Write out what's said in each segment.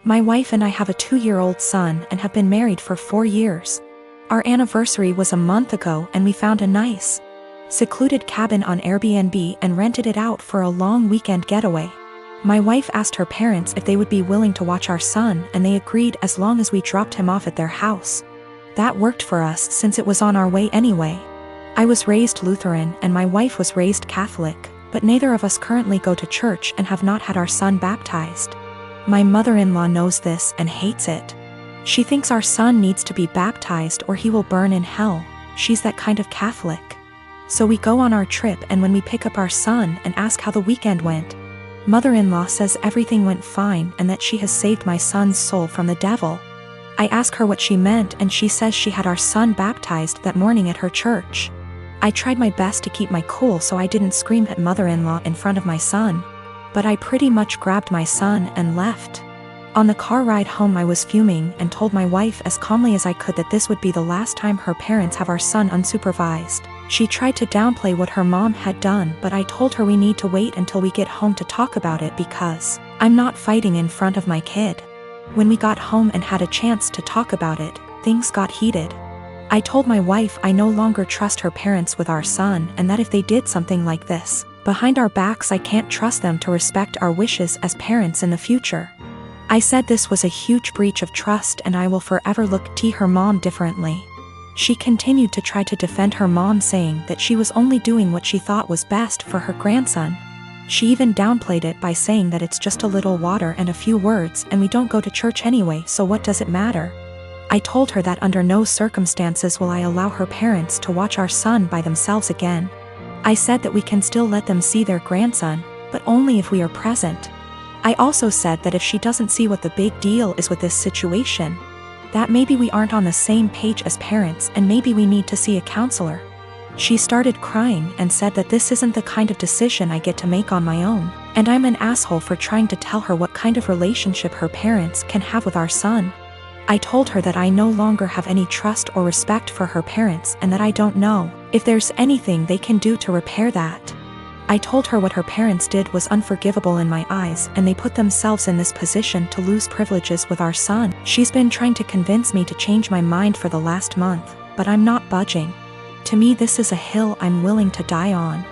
My wife and I have a 2-year-old son and have been married for 4 years. Our anniversary was a month ago and we found a nice, secluded cabin on Airbnb and rented it out for a long weekend getaway. My wife asked her parents if they would be willing to watch our son, and they agreed as long as we dropped him off at their house. That worked for us since it was on our way anyway. I was raised Lutheran and my wife was raised Catholic, but neither of us currently go to church and have not had our son baptized. My mother-in-law knows this and hates it. She thinks our son needs to be baptized or he will burn in hell. She's that kind of Catholic. So we go on our trip, and when we pick up our son and ask how the weekend went, mother-in-law says everything went fine and that she has saved my son's soul from the devil. I ask her what she meant and she says she had our son baptized that morning at her church. I tried my best to keep my cool so I didn't scream at mother-in-law in front of my son, but I pretty much grabbed my son and left. On the car ride home I was fuming and told my wife as calmly as I could that this would be the last time her parents have our son unsupervised. She tried to downplay what her mom had done, but I told her we need to wait until we get home to talk about it because I'm not fighting in front of my kid. When we got home and had a chance to talk about it, things got heated. I told my wife I no longer trust her parents with our son, and that if they did something like this behind our backs, I can't trust them to respect our wishes as parents in the future. I said this was a huge breach of trust and I will forever look at her mom differently. She continued to try to defend her mom, saying that she was only doing what she thought was best for her grandson. She even downplayed it by saying that it's just a little water and a few words and we don't go to church anyway, so what does it matter? I told her that under no circumstances will I allow her parents to watch our son by themselves again. I said that we can still let them see their grandson, but only if we are present. I also said that if she doesn't see what the big deal is with this situation, that maybe we aren't on the same page as parents and maybe we need to see a counselor. She started crying and said that this isn't the kind of decision I get to make on my own, and I'm an asshole for trying to tell her what kind of relationship her parents can have with our son. I told her that I no longer have any trust or respect for her parents and that I don't know if there's anything they can do to repair that. I told her what her parents did was unforgivable in my eyes and they put themselves in this position to lose privileges with our son. She's been trying to convince me to change my mind for the last month, but I'm not budging. To me, this is a hill I'm willing to die on.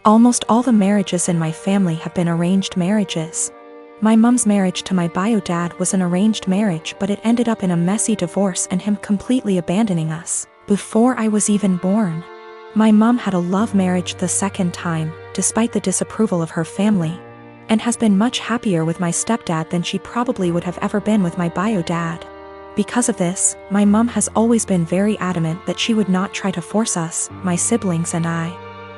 Almost all the marriages in my family have been arranged marriages. My mom's marriage to my bio dad was an arranged marriage, but it ended up in a messy divorce and him completely abandoning us before I was even born. My mom had a love marriage the second time, despite the disapproval of her family, and has been much happier with my stepdad than she probably would have ever been with my bio dad. Because of this, my mom has always been very adamant that she would not try to force us, my siblings and I,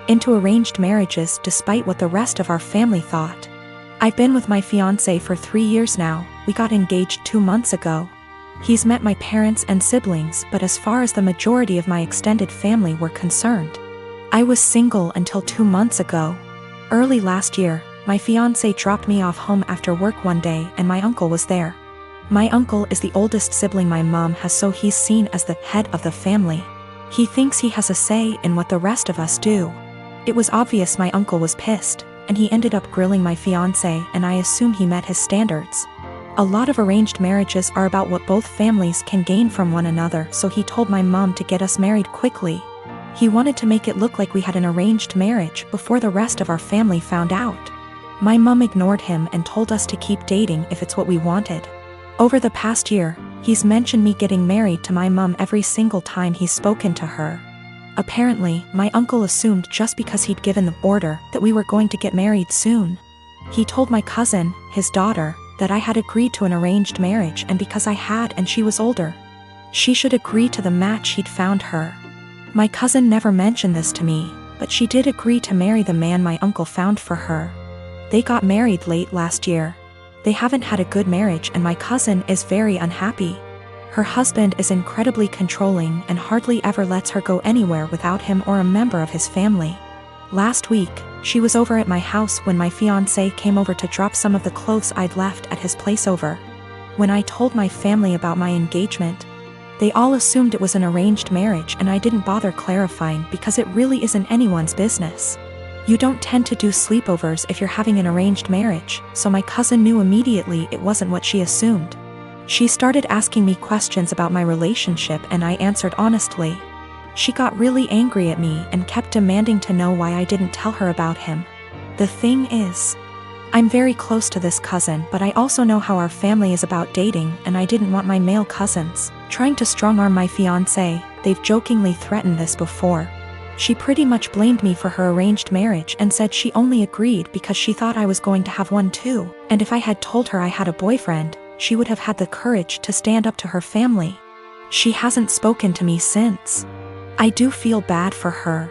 into arranged marriages despite what the rest of our family thought. I've been with my fiancé for 3 years now. We got engaged 2 months ago. He's met my parents and siblings, but as far as the majority of my extended family were concerned, I was single until 2 months ago. Early last year, my fiancé dropped me off home after work one day and my uncle was there. My uncle is the oldest sibling my mom has, so he's seen as the head of the family. He thinks he has a say in what the rest of us do. It was obvious my uncle was pissed, and he ended up grilling my fiancé, and I assume he met his standards. A lot of arranged marriages are about what both families can gain from one another, so he told my mom to get us married quickly. He wanted to make it look like we had an arranged marriage before the rest of our family found out. My mom ignored him and told us to keep dating if it's what we wanted. Over the past year, he's mentioned me getting married to my mom every single time he's spoken to her. Apparently, my uncle assumed just because he'd given the order that we were going to get married soon. He told my cousin, his daughter, that I had agreed to an arranged marriage, and because I had and she was older, she should agree to the match he'd found her. My cousin never mentioned this to me, but she did agree to marry the man my uncle found for her. They got married late last year. They haven't had a good marriage and my cousin is very unhappy. Her husband is incredibly controlling and hardly ever lets her go anywhere without him or a member of his family. Last week, she was over at my house when my fiancé came over to drop some of the clothes I'd left at his place over. When I told my family about my engagement, they all assumed it was an arranged marriage and I didn't bother clarifying because it really isn't anyone's business. You don't tend to do sleepovers if you're having an arranged marriage, so my cousin knew immediately it wasn't what she assumed. She started asking me questions about my relationship and I answered honestly. She got really angry at me and kept demanding to know why I didn't tell her about him. The thing is, I'm very close to this cousin, but I also know how our family is about dating, and I didn't want my male cousins trying to strong-arm my fiancé. They've jokingly threatened this before. She pretty much blamed me for her arranged marriage and said she only agreed because she thought I was going to have one too, and if I had told her I had a boyfriend, she would have had the courage to stand up to her family. She hasn't spoken to me since. I do feel bad for her.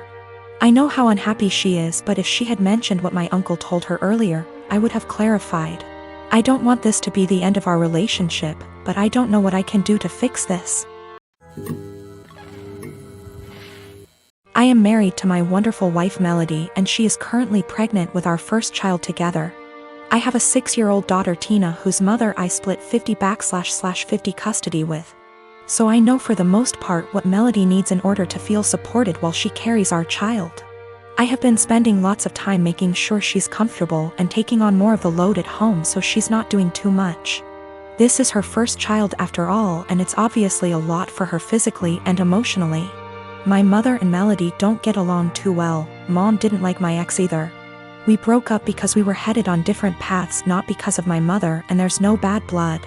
I know how unhappy she is, but if she had mentioned what my uncle told her earlier, I would have clarified. I don't want this to be the end of our relationship, but I don't know what I can do to fix this. I am married to my wonderful wife Melody, and she is currently pregnant with our first child together. I have a 6-year-old daughter Tina, whose mother I split 50/50 custody with. So I know for the most part what Melody needs in order to feel supported while she carries our child. I have been spending lots of time making sure she's comfortable and taking on more of the load at home so she's not doing too much. This is her first child after all, and it's obviously a lot for her physically and emotionally. My mother and Melody don't get along too well. Mom didn't like my ex either. We broke up because we were headed on different paths, not because of my mother, and there's no bad blood.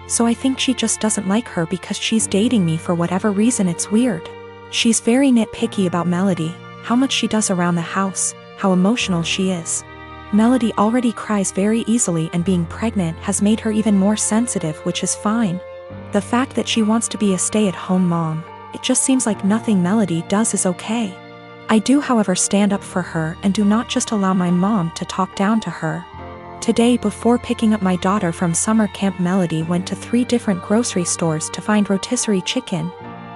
So I think she just doesn't like her because she's dating me for whatever reason. It's weird. She's very nitpicky about Melody, how much she does around the house, how emotional she is. Melody already cries very easily, and being pregnant has made her even more sensitive, which is fine. The fact that she wants to be a stay-at-home mom, it just seems like nothing Melody does is okay. I do, however, stand up for her and do not just allow my mom to talk down to her. Today, before picking up my daughter from summer camp, Melody went to 3 different grocery stores to find rotisserie chicken.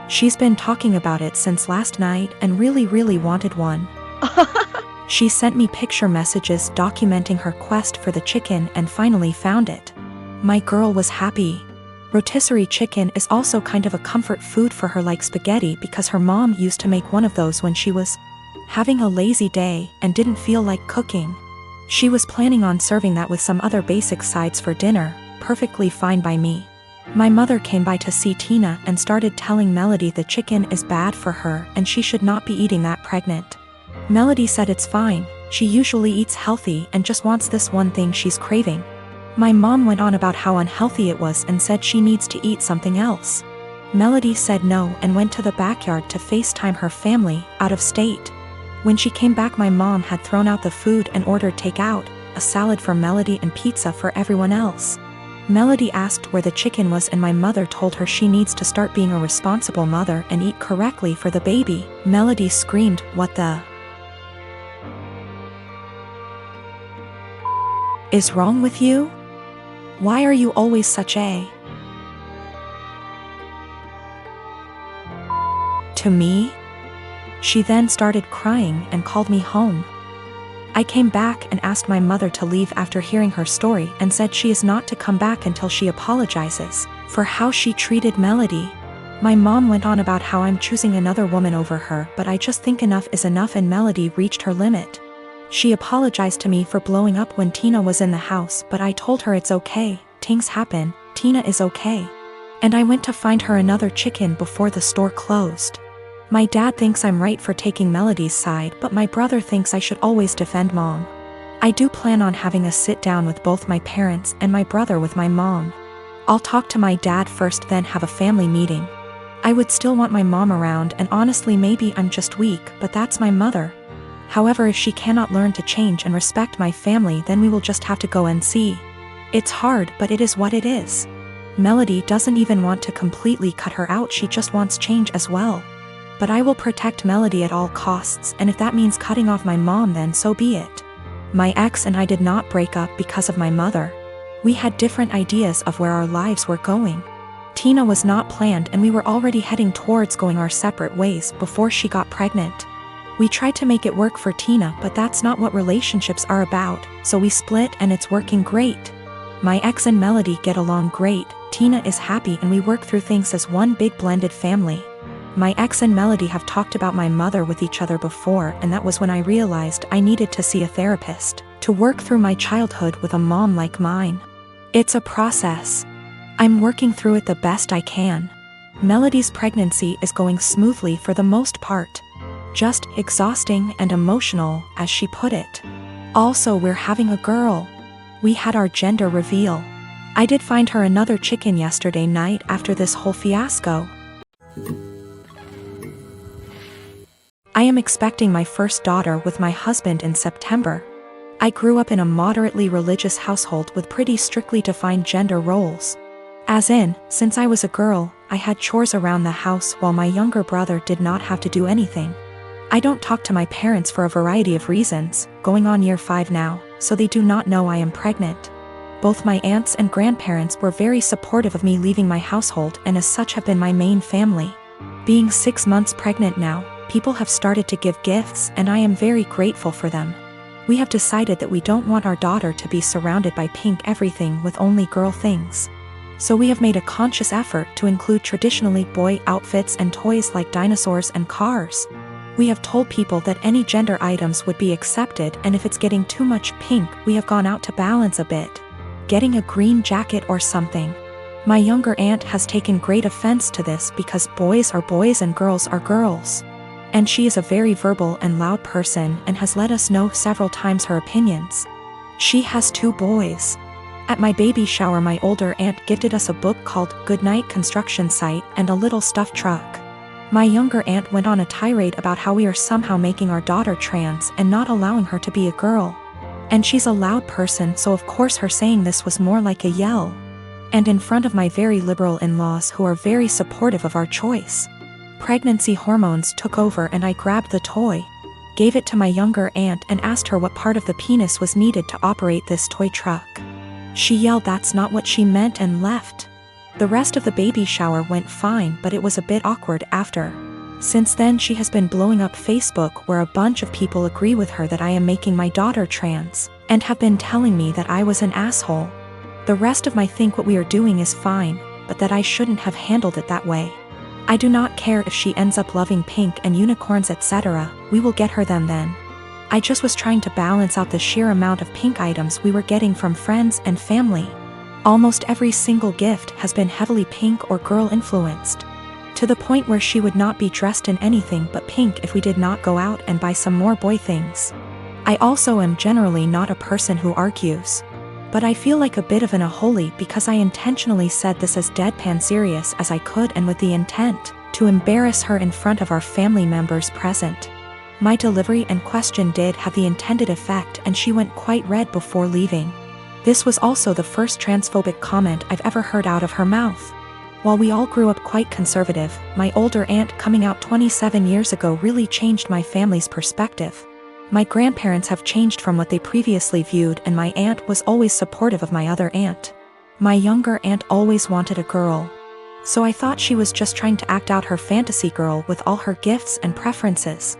She's been talking about it since last night and really wanted one. She sent me picture messages documenting her quest for the chicken and finally found it. My girl was happy. Rotisserie chicken is also kind of a comfort food for her, like spaghetti, because her mom used to make one of those when she was having a lazy day and didn't feel like cooking. She was planning on serving that with some other basic sides for dinner, perfectly fine by me. My mother came by to see Tina and started telling Melody the chicken is bad for her and she should not be eating that pregnant. Melody said it's fine, she usually eats healthy and just wants this one thing she's craving. My mom went on about how unhealthy it was and said she needs to eat something else. Melody said no and went to the backyard to FaceTime her family out of state. When she came back, my mom had thrown out the food and ordered takeout, a salad for Melody and pizza for everyone else. Melody asked where the chicken was and my mother told her she needs to start being a responsible mother and eat correctly for the baby. Melody screamed, "What the is wrong with you? Why are you always such a..." to me? She then started crying and called me home. I came back and asked my mother to leave after hearing her story and said she is not to come back until she apologizes for how she treated Melody. My mom went on about how I'm choosing another woman over her, but I just think enough is enough and Melody reached her limit. She apologized to me for blowing up when Tina was in the house, but I told her it's okay, things happen, Tina is okay. And I went to find her another chicken before the store closed. My dad thinks I'm right for taking Melody's side, but my brother thinks I should always defend mom. I do plan on having a sit down with both my parents and my brother with my mom. I'll talk to my dad first, then have a family meeting. I would still want my mom around, and honestly maybe I'm just weak, but that's my mother. However, if she cannot learn to change and respect my family, then we will just have to go and see. It's hard, but it is what it is. Melody doesn't even want to completely cut her out, she just wants change as well. But I will protect Melody at all costs, and if that means cutting off my mom, then so be it. My ex and I did not break up because of my mother. We had different ideas of where our lives were going. Tina was not planned and we were already heading towards going our separate ways before she got pregnant. We tried to make it work for Tina, but that's not what relationships are about, so we split and it's working great. My ex and Melody get along great, Tina is happy and we work through things as one big blended family. My ex and Melody have talked about my mother with each other before, and that was when I realized I needed to see a therapist to work through my childhood with a mom like mine. It's a process. I'm working through it the best I can. Melody's pregnancy is going smoothly for the most part. Just exhausting and emotional, as she put it. Also, we're having a girl. We had our gender reveal. I did find her another chicken yesterday night after this whole fiasco. I am expecting my first daughter with my husband in September. I grew up in a moderately religious household with pretty strictly defined gender roles. As in, since I was a girl, I had chores around the house while my younger brother did not have to do anything. I don't talk to my parents for a variety of reasons, going on year 5 now, so they do not know I am pregnant. Both my aunts and grandparents were very supportive of me leaving my household and as such have been my main family. Being 6 months pregnant now, people have started to give gifts and I am very grateful for them. We have decided that we don't want our daughter to be surrounded by pink everything with only girl things. So we have made a conscious effort to include traditionally boy outfits and toys like dinosaurs and cars. We have told people that any gender items would be accepted, and if it's getting too much pink, we have gone out to balance a bit. Getting a green jacket or something. My younger aunt has taken great offense to this because boys are boys and girls are girls. And she is a very verbal and loud person and has let us know several times her opinions. She has 2 boys. At my baby shower, my older aunt gifted us a book called Goodnight Construction Site and a little stuffed truck. My younger aunt went on a tirade about how we are somehow making our daughter trans and not allowing her to be a girl. And she's a loud person, so of course her saying this was more like a yell. And in front of my very liberal in-laws who are very supportive of our choice. Pregnancy hormones took over and I grabbed the toy, gave it to my younger aunt and asked her what part of the penis was needed to operate this toy truck. She yelled that's not what she meant and left. The rest of the baby shower went fine, but it was a bit awkward after. Since then she has been blowing up Facebook where a bunch of people agree with her that I am making my daughter trans, and have been telling me that I was an asshole. The rest of my think what we are doing is fine, but that I shouldn't have handled it that way. I do not care if she ends up loving pink and unicorns etc., we will get her them then. I just was trying to balance out the sheer amount of pink items we were getting from friends and family. Almost every single gift has been heavily pink or girl influenced. To the point where she would not be dressed in anything but pink if we did not go out and buy some more boy things. I also am generally not a person who argues. But I feel like a bit of an a-holy because I intentionally said this as deadpan serious as I could and with the intent to embarrass her in front of our family members present. My delivery and question did have the intended effect and she went quite red before leaving. This was also the first transphobic comment I've ever heard out of her mouth. While we all grew up quite conservative, my older aunt coming out 27 years ago really changed my family's perspective. My grandparents have changed from what they previously viewed and my aunt was always supportive of my other aunt. My younger aunt always wanted a girl. So I thought she was just trying to act out her fantasy girl with all her gifts and preferences.